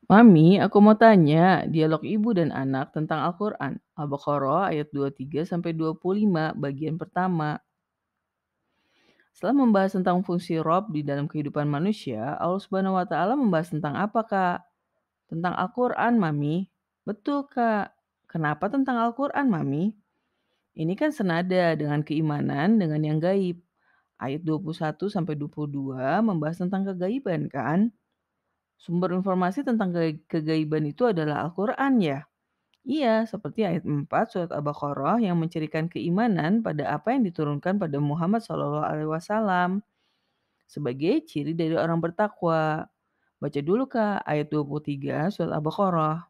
Mami, aku mau tanya, dialog ibu dan anak tentang Al-Quran. Al-Baqarah ayat 23-25 bagian pertama. Setelah membahas tentang fungsi Rob di dalam kehidupan manusia, Allah Subhanahu wa Ta'ala membahas tentang apa, Kak? Tentang Al-Quran, Mami. Betul, Kak. Kenapa tentang Al-Quran, Mami? Ini kan senada dengan keimanan dengan yang gaib. Ayat 21-22 membahas tentang kegaiban, kan? Sumber informasi tentang kegaiban itu adalah Al-Quran, ya? Iya, seperti ayat 4 surat Al-Baqarah yang mencirikan keimanan pada apa yang diturunkan pada Muhammad SAW sebagai ciri dari orang bertakwa. Baca dulu Kak, ayat 23 surat Al-Baqarah.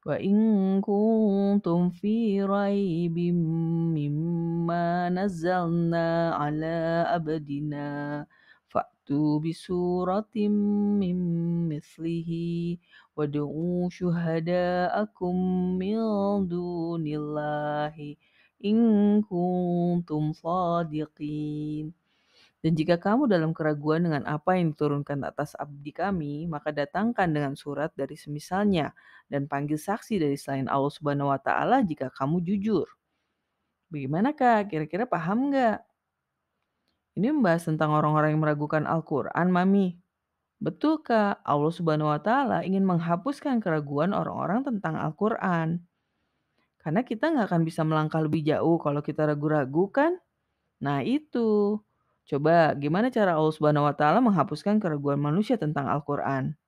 Wa in kuntum fi raibim mimma nazzalna ala abdina fa'tu bisuratim min mislihi wad'u syuhada'akum min dunillahi in kuntum shadiqin. Dan jika kamu dalam keraguan dengan apa yang diturunkan atas abdi kami, maka datangkan dengan surat dari semisalnya dan panggil saksi dari selain Allah Subhanahu wa taala jika kamu jujur. Bagaimana Kak? Kira-kira paham nggak? Ini membahas tentang orang-orang yang meragukan Al-Quran, Mami. Betul Kak, Allah Subhanahu wa taala ingin menghapuskan keraguan orang-orang tentang Al-Quran. Karena kita nggak akan bisa melangkah lebih jauh kalau kita ragu-ragu kan? Nah itu. Coba gimana cara Allah Subhanahu wa taala menghapuskan keraguan manusia tentang Al-Qur'an?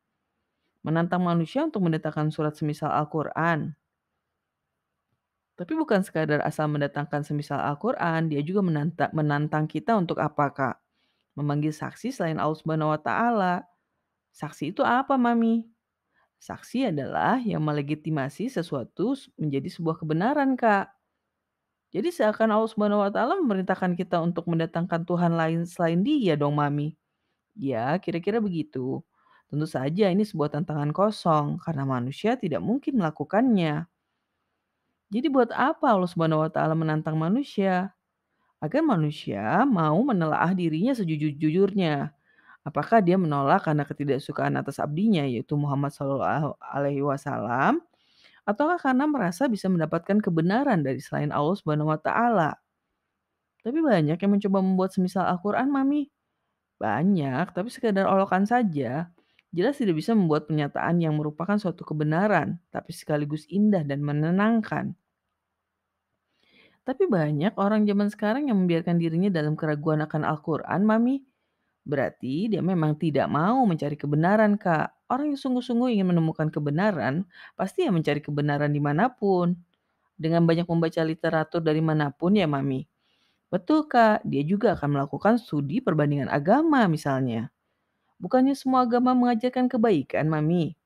Menantang manusia untuk mendatangkan surat semisal Al-Qur'an. Tapi bukan sekadar asal mendatangkan semisal Al-Qur'an, dia juga menantang kita untuk apa, Kak? Memanggil saksi selain Allah Subhanahu wa taala. Saksi itu apa, Mami? Saksi adalah yang melegitimasi sesuatu menjadi sebuah kebenaran, Kak. Jadi seakan Allah Subhanahu wa taala memerintahkan kita untuk mendatangkan Tuhan lain selain Dia dong, Mami. Ya, kira-kira begitu. Tentu saja ini sebuah tantangan kosong karena manusia tidak mungkin melakukannya. Jadi buat apa Allah Subhanahu wa taala menantang manusia? Agar manusia mau menelaah dirinya sejujur-jujurnya. Apakah dia menolak karena ketidaksukaan atas abdinya yaitu Muhammad Shallallahu alaihi wasallam ataukah karena merasa bisa mendapatkan kebenaran dari selain Allah Subhanahu wa taala? Tapi banyak yang mencoba membuat semisal Al-Qur'an, Mami. Banyak, tapi sekadar olokan saja. Jelas tidak bisa membuat pernyataan yang merupakan suatu kebenaran, tapi sekaligus indah dan menenangkan. Tapi banyak orang zaman sekarang yang membiarkan dirinya dalam keraguan akan Al-Quran, Mami. Berarti dia memang tidak mau mencari kebenaran, Kak. Orang yang sungguh-sungguh ingin menemukan kebenaran, pasti yang mencari kebenaran dimanapun. Dengan banyak membaca literatur dari manapun ya, Mami. Betul, Kak. Dia juga akan melakukan studi perbandingan agama misalnya. Bukannya semua agama mengajarkan kebaikan, Mami?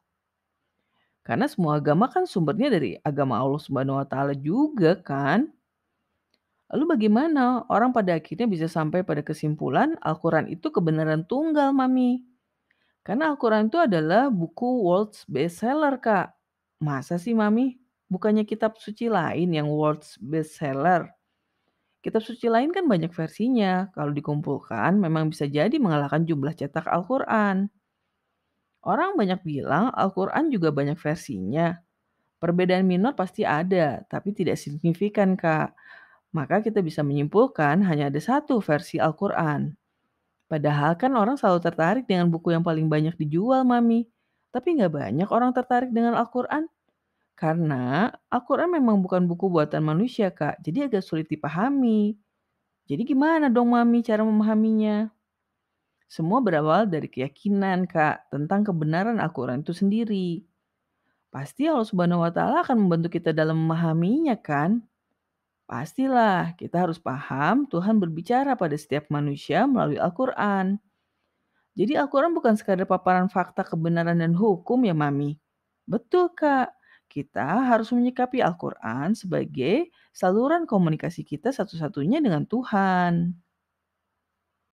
Karena semua agama kan sumbernya dari agama Allah Subhanahu wa taala juga kan? Lalu bagaimana orang pada akhirnya bisa sampai pada kesimpulan Al-Quran itu kebenaran tunggal, Mami? Karena Al-Quran itu adalah buku world's bestseller, Kak. Masa sih, Mami? Bukannya kitab suci lain yang world's bestseller? Kitab suci lain kan banyak versinya. Kalau dikumpulkan memang bisa jadi mengalahkan jumlah cetak Al-Quran. Orang banyak bilang Al-Quran juga banyak versinya. Perbedaan minor pasti ada, tapi tidak signifikan, Kak. Maka kita bisa menyimpulkan hanya ada satu versi Al-Quran. Padahal kan orang selalu tertarik dengan buku yang paling banyak dijual, Mami. Tapi nggak banyak orang tertarik dengan Al-Quran. Karena Al-Quran memang bukan buku buatan manusia, Kak. Jadi agak sulit dipahami. Jadi gimana dong, Mami, cara memahaminya? Semua berawal dari keyakinan, Kak, tentang kebenaran Al-Quran itu sendiri. Pasti Allah Subhanahu wa taala akan membantu kita dalam memahaminya kan? Pastilah, kita harus paham Tuhan berbicara pada setiap manusia melalui Al-Quran. Jadi Al-Quran bukan sekadar paparan fakta kebenaran dan hukum ya Mami. Betul Kak, kita harus menyikapi Al-Quran sebagai saluran komunikasi kita satu-satunya dengan Tuhan.